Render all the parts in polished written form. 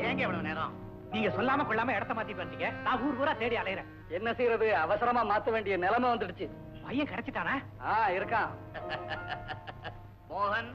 ஏங்க இவ்வளவு நேரம்? நீங்க சொல்லாம கொள்ளாம இடத்த மாத்திட்டு வந்தீங்க. நான் ஊர் ஊரா தேடி அலையறேன். என்ன செய்யறது, அவசரமா மாத்த வேண்டிய நிலைமை வந்துடுச்சு. பையன் கிடைச்சிட்டானா? இருக்கான். மோகன்,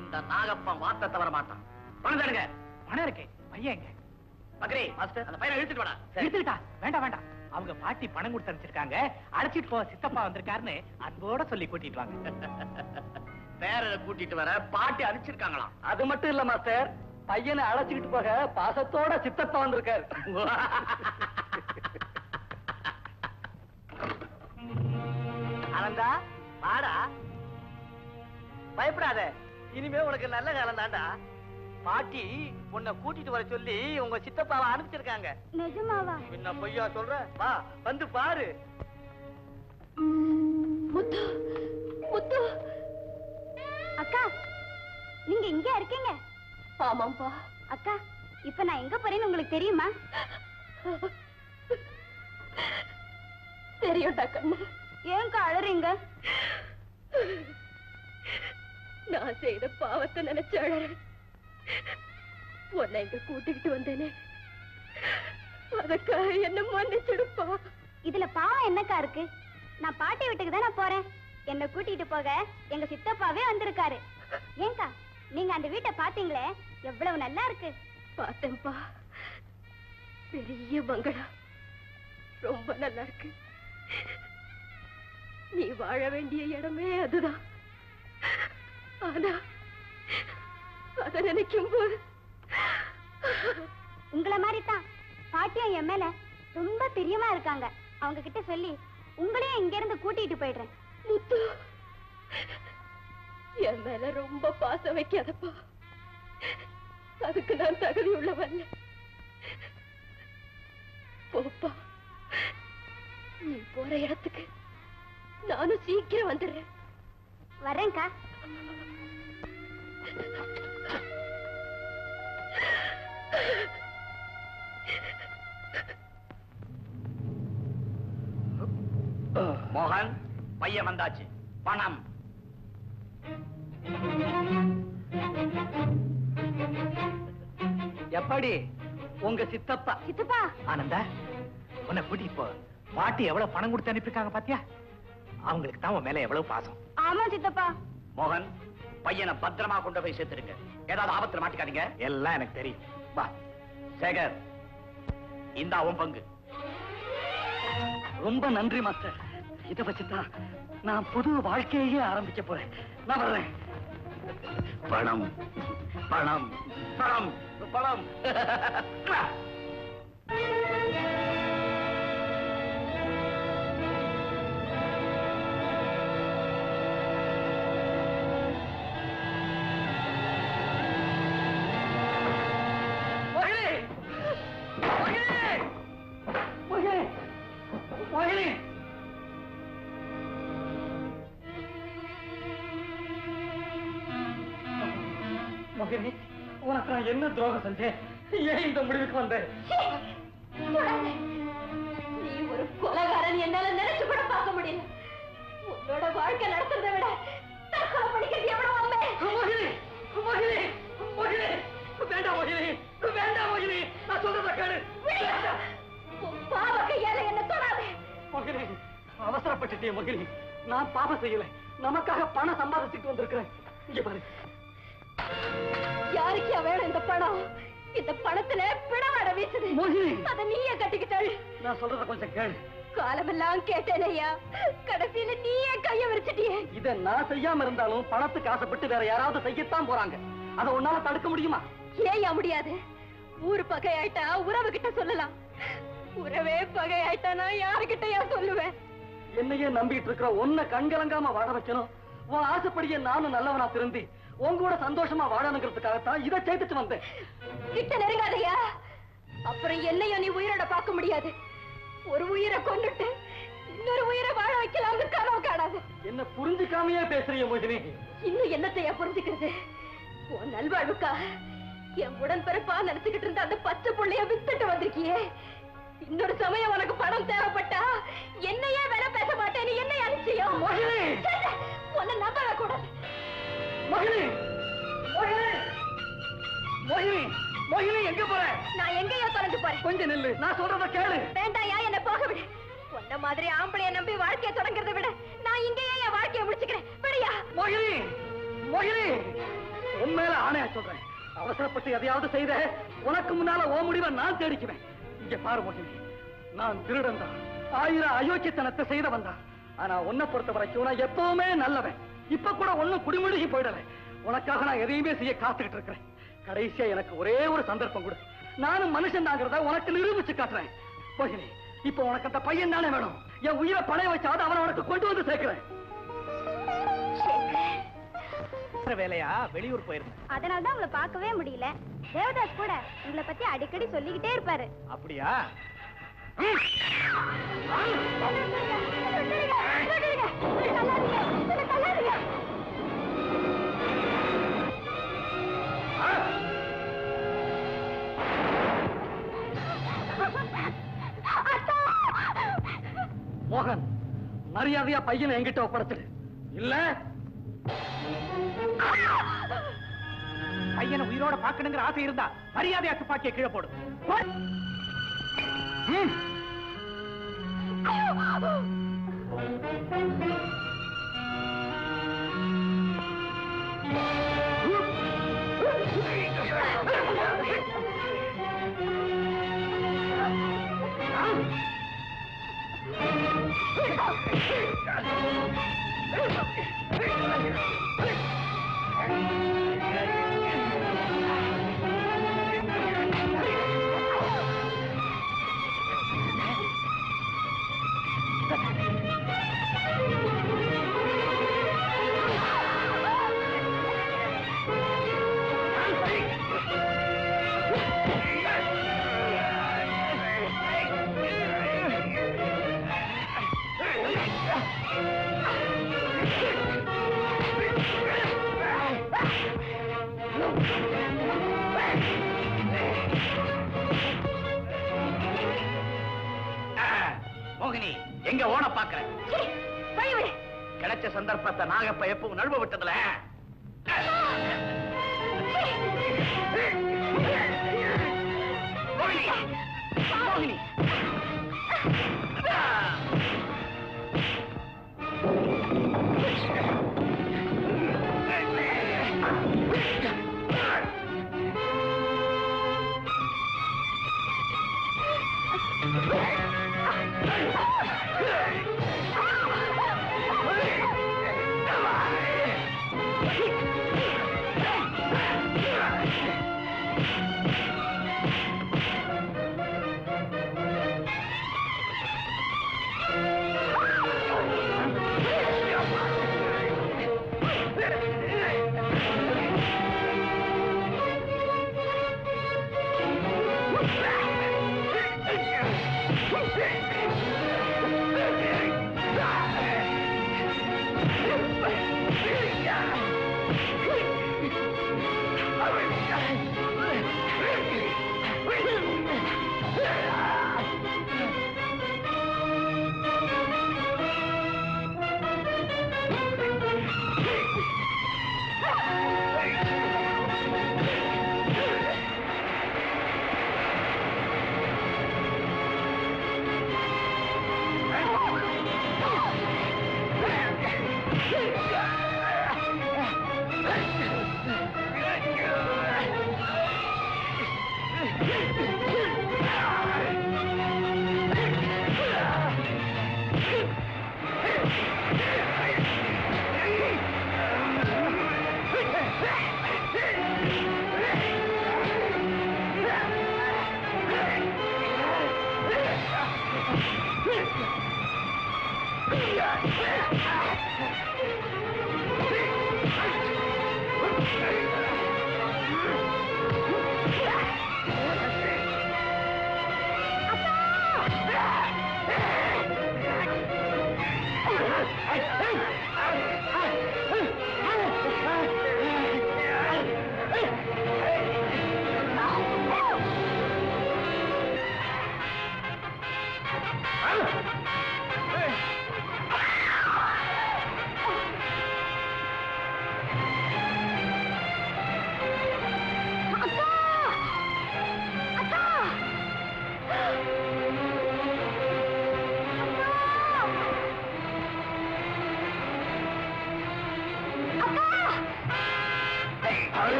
இந்த நாகப்பன் வார்த்தை தவற மாட்டான். பணம் தருங்க. பணம் இருக்கு. பையன் எங்க? பக்ரி மாஸ்டர், அந்த பையனை இழுத்துட்டு வாடா. இழுத்துட்டா? வேண்டாம் வேண்டாம். அவங்க பாட்டி பணம் கொடுத்து அனுப்பிச்சிருக்காங்க. அழைச்சிட்டு போ, சித்தப்பா வந்திருக்காருன்னு அன்போட சொல்லி கூட்டிட்டு வாங்க. பேரரை கூட்டிட்டு வர பாட்டி அனுப்பிச்சிருக்காங்களாம். அது மட்டும் இல்ல மாஸ்டர், பையனை அழைச்சிக்கிட்டு போக பாசத்தோட சித்தப்பா வந்திருக்காரு. ஆனந்தா, வாடா. பயப்படாத, இனிமே உனக்கு நல்ல காலம் தாண்டா. பாட்டி உன்னை கூட்டிட்டு வர சொல்லி உங்க சித்தப்பாவை அனுப்பிச்சிருக்காங்க. நிஜமாவா? என்ன பொய்யா சொல்ற? வா, வந்து பாரு. முத்து, முத்து. அக்கா, நீங்க இங்க இருக்கீங்க? ஆமாம்பா. அக்கா, இப்ப நான் எங்க போறேன்னு உங்களுக்கு தெரியுமா? தெரியும்டா கண்ணு. ஏன்க்கா அழறீங்க? நான் செய்த பாவத்தை நினைச்சு அழறேன். உன்னை இங்க கூட்டிக்கிட்டு வந்தேனே, அதுக்காக என்ன மன்னிச்சிடுப்பா. இதுல பாவம் என்னக்கா இருக்கு? நான் பாட்டி வீட்டுக்கு தானே போறேன். என்ன கூட்டிட்டு போக எங்க சித்தப்பாவே வந்திருக்காரு. ஏங்கா, நீங்க அந்த வீட்டை பாத்தீங்களே, எவ்வளவு நல்லா இருக்கு. பார்த்தேன்பா. பெரிய பங்களா, ரொம்ப நல்லா இருக்கு. நீ வாழ வேண்டிய இடமே அதுதான். ஆனா அத நினைக்கும் போது உங்களை மாதிரி தான் பாட்டியும் என் மேல ரொம்ப பிரியமா இருக்காங்க. அவங்க கிட்ட சொல்லி உங்களையும் இங்க இருந்து கூட்டிட்டு போயிடுறேன். முத்து, என் மேல ரொம்ப பாசம் வைக்காதப்பா. அதுக்கு நான் தகுதி உள்ளவல்ல. போப்பா, நீ போற இடத்துக்கு நானும் சீக்கிரம் வந்துடுறேன். வரேன்க்கா. மோகன், பையன் வந்தாச்சு. பணம். எப்படி உங்க சித்தப்பா? சித்தப்பா. ஆனந்தா, உன்னை கூட்டிட்டு போ. பாட்டி எவ்வளவு பணம் கொடுத்து அனுப்பியிருக்காங்க பாத்தியா? அவங்களுக்கு தான் உன் மேல எவ்வளவு பாசம். ஆமா சித்தப்பா. மோகன், பையனை பத்திரமா கொண்டு போய் சேர்த்துருங்க. ஏதாவது ஆபத்துல மாட்டிக்காதீங்க. எல்லாம் எனக்கு தெரியும். வா சேகர், இந்த அவன் பங்கு. ரொம்ப நன்றி மாஸ்டர். இதை வச்சுதான் நான் புது வாழ்க்கையே ஆரம்பிக்க போறேன். நான் வர்றேன். பணம் பணம் பணம் பணம். மகனே, உனக்கு நான் என்ன துரோகம் செஞ்சேன்? ஏன் இந்த முடிவுக்கு வந்தேன்? நீ ஒரு கொலைகாரன் என்னால நினைச்சு கூட பார்க்க முடியல. உன்னோட வாழ்க்கை நடத்துறதை விட தற்கொலை பண்ணிக்கிறது எவ்வளவு அம்மே. மகிழி, மகிழி, மகிழி, வேண்டாம் மகிழி, வேண்டாம் மகிழி, நான் சொல்றத கேளு. பாவ கையால என்ன தொடாதே. மகிழி, அவசரப்பட்டுட்டே மகிழி. நான் பாவம் செய்யல, நமக்காக பணம் சம்பாதிச்சுட்டு வந்திருக்கிறேன். இங்க பாரு. யாருக்கா வேணும் இந்த பணம்? இந்த பணத்துல பிணவாட வீசுது. அத நீயே கட்டிக்கிட்டாள். நான் சொல்றத கொஞ்சம் கேளு. காலமெல்லாம் கேட்டேனையா, கடைசியில நீயே கைய விரிச்சிட்டியே. இத நான் செய்யாம இருந்தாலும் பணத்துக்கு ஆசைப்பட்டு வேற யாராவது செய்யத்தான் போறாங்க. அதை உன்னால தடுக்க முடியுமா? ஏயா முடியாது? ஊரு பகையாயிட்டா உறவு கிட்ட சொல்லலாம். உறவே பகையாயிட்டா நான் யாருக்கிட்டயா சொல்லுவேன்? என்னையே நம்பிட்டு இருக்கிற உன்னை கண்கலங்காம வாழ வைக்கணும். உன் ஆசைப்படியே நானும் நல்லவனா திரும்பி உங்களோட சந்தோஷமா வாழணுங்கிறதுக்காகத்தான் இதை சேர்த்துட்டு வந்தேன். கிட்ட நெருங்காதையா, அப்புறம் என்னையும் நீ உயிரோட பார்க்க முடியாது. ஒரு உயிரை கொண்டுட்டு இன்னொரு உயிரை வாழ வைக்கலாம்னு கனவு காணாது. என்ன புரிஞ்சுக்காமையே பேசுறீங்க மோகினி. இன்னும் என்னத்தையா புரிஞ்சுக்கிறது? உன் நல்வாழ்வுக்கா என் உடன்பிறப்பா நினைச்சுக்கிட்டு இருந்த அந்த பச்சை புள்ளைய வித்துட்டு வந்திருக்கியே. இன்னொரு சமயம் உனக்கு பணம் தேவைப்பட்டா என்னையே வேலை பேச மாட்டேன். நீ என்ன நிச்சயம்? உன்னை நம்பவே கூடாது. மோகினி, மோகினி, மோகினி, மோகினி எங்க போற? நான் எங்கேயோ தொலைஞ்சு போறேன். கொஞ்சம் நில்லு, நான் சொல்றத கேளு. வேண்டாயா, என்ன போக விடு. உன்ன மாதிரி ஆம்பளைய நம்பி வாழ்க்கையை தொடங்குறதை விட நான் இங்கேயே என் வாழ்க்கையை முடிச்சுக்கிறேன். விடியா மோகினி, மோகினி, உண்மையில ஆணையா சொல்றேன். அவசரப்பட்டு எதையாவது செய்த உனக்கு முன்னால ஓ முடிவை நான் தேடிக்குவேன். இங்க பாரு மோகினி, நான் திருடன் தான், 1000 அயோக்கியத்தனத்தை செய்தவன் தான். ஆனா உன்னை பொறுத்த வரைக்கும் நான் எப்பவுமே நல்லவன். இப்ப கூட ஒண்ணும் குடிமுழுகி போயிடல. உனக்காக நான் எதையுமே செய்ய காத்துக்கிட்டு இருக்கிறேன். கடைசியா எனக்கு ஒரே ஒரு சந்தர்ப்பம் கொடு. நானும் மனுஷன் தாங்கிறத உனக்கு நிரூபிச்சு காட்டுறேன். மோகினி, இப்ப உனக்கு அந்த பையன் தானே வேணும். என் உயிரை பணைய வச்சாவது அவனை உனக்கு கொண்டு வந்து சேர்க்கிறேன். வேலையா வெளியூர் போயிருந்தேன். அதனாலதான் உங்களை பார்க்கவே முடியல. தேவதாஸ் கூட உங்களை பத்தி அடிக்கடி சொல்லிக்கிட்டே இருப்பாரு. அப்படியா? மோகன், மரியாதையா பையனை என்கிட்ட ஒப்படைச்சிடு. இல்ல பையனை உயிரோட பார்க்கணுங்கிற ஆசை இருந்தா மரியாதையா துப்பாக்கியை கீழே போடு. மோகினி, எங்க ஓன பாக்குறேன். கிடைச்ச சந்தர்ப்பத்தை நாகப்ப எப்பவும் நழுவ விட்டதுல. மோகினி, மோகினி,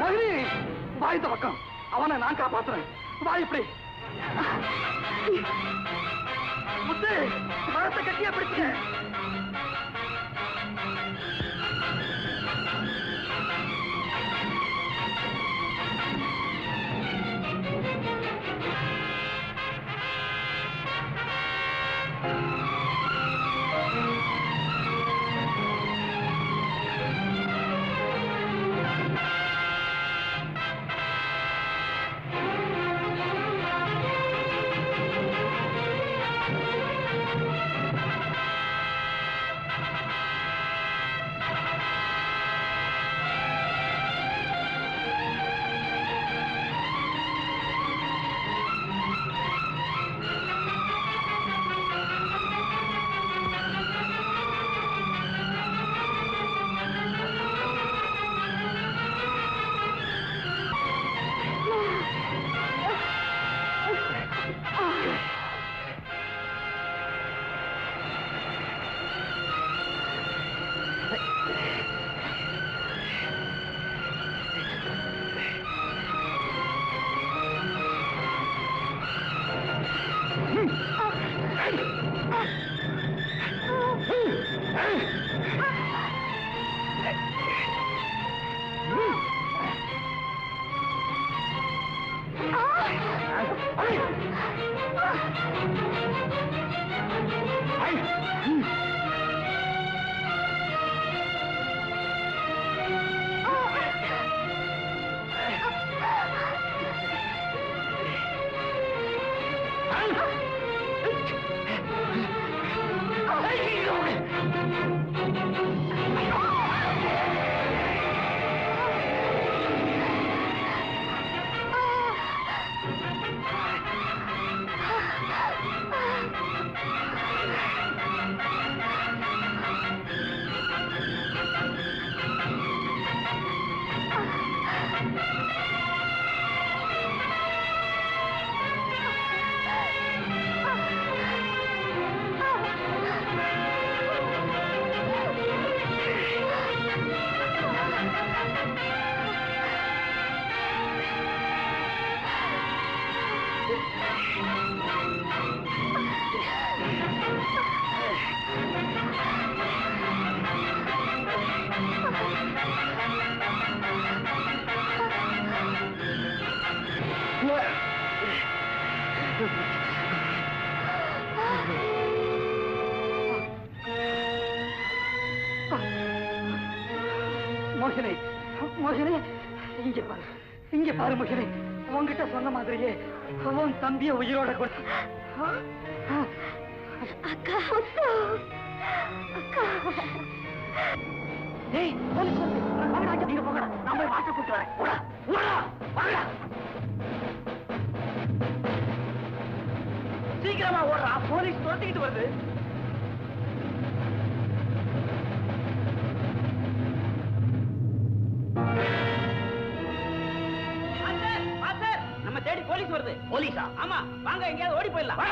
மகிழி வாய்த்த பக்கம் அவனை நான் காப்பாத்துறேன். வாய் இப்படி முத்து மரத்தை கட்டியா பிடிச்ச. மோகினி, மோகினி, இங்க பாரு, இங்க பாரு மோகினி. உன்கிட்ட சொன்ன மாதிரியே உன் தம்பிய உயிரோட கொண்டு. அக்கா, அக்கா. ஏய், போலீஸ் வந்து. வாங்கடா, நீங்க போங்கடா. நான் போய் வாட்ட கூட்டி வரேன். போடா, போடா, வாங்கடா. சீக்கிரமா ஓடுறா, போலீஸ் துரத்திக்கிட்டு வருது. நம்ம தேடி போலீஸ் வருது. போலீஸா? ஆமா, வாங்க எங்கேயாவது ஓடி போயிடலாம்.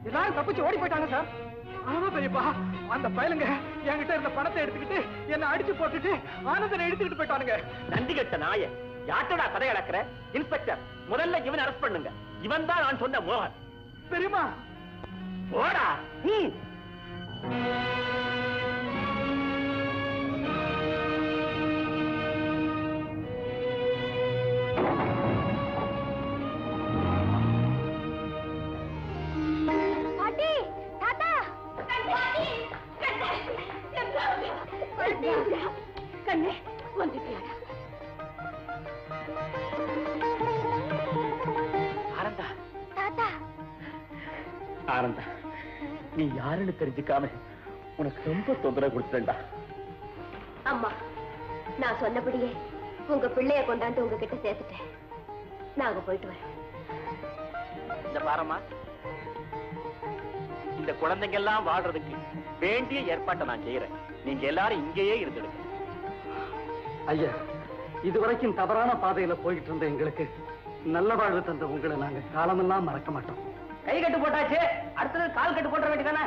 எல்லாரும் தப்பிச்சு ஓடி போயிட்டாங்க சார். ஆமா பெரியப்பா, அந்த பயலுங்க என்கிட்ட இருந்த பணத்தை எடுத்துக்கிட்டு என்ன அடிச்சு போட்டுட்டு ஆனந்தனை எடுத்துக்கிட்டு போயிட்டானுங்க. நந்தி கட்ட நாய, யார்ட்டடா கதை கலக்கிற? இன்ஸ்பெக்டர், முதல்ல இவன் அரெஸ்ட் பண்ணுங்க. இவன் தான் நான் சொன்ன மோகன். பெரியமா போடா. பாட்டி, தாத்தா. கண்ணே வந்துட்டியாடா. ஆனந்தா, தாத்தா. ஆனந்தா, நீ யாருன்னு தெரிஞ்சுக்காம உனக்கு ரொம்ப தொந்தரவு கொடுத்துட்டா. அம்மா, நான் சொன்னபடியே உங்க பிள்ளைய கொண்டாந்து உங்ககிட்ட சேர்த்துட்டேன். நாங்க போயிட்டு வரோம். இந்த பாரம்மா, இந்த குழந்தைங்க எல்லாம் வாழ்றதுக்கு வேண்டிய ஏற்பாட்டை நான் செய்யறேன். நீங்க எல்லாரும் இங்கேயே இருந்துடுங்க. ஐயா, இதுவரைக்கும் தவறான பாதையில போயிட்டு இருந்த எங்களுக்கு நல்ல வாழ்வு தந்த உங்களை நாங்க காலமெல்லாம் மறக்க மாட்டோம். கை கட்டு போட்டாச்சு, அடுத்தது கால் கட்டு போட்ட வேண்டியதானே?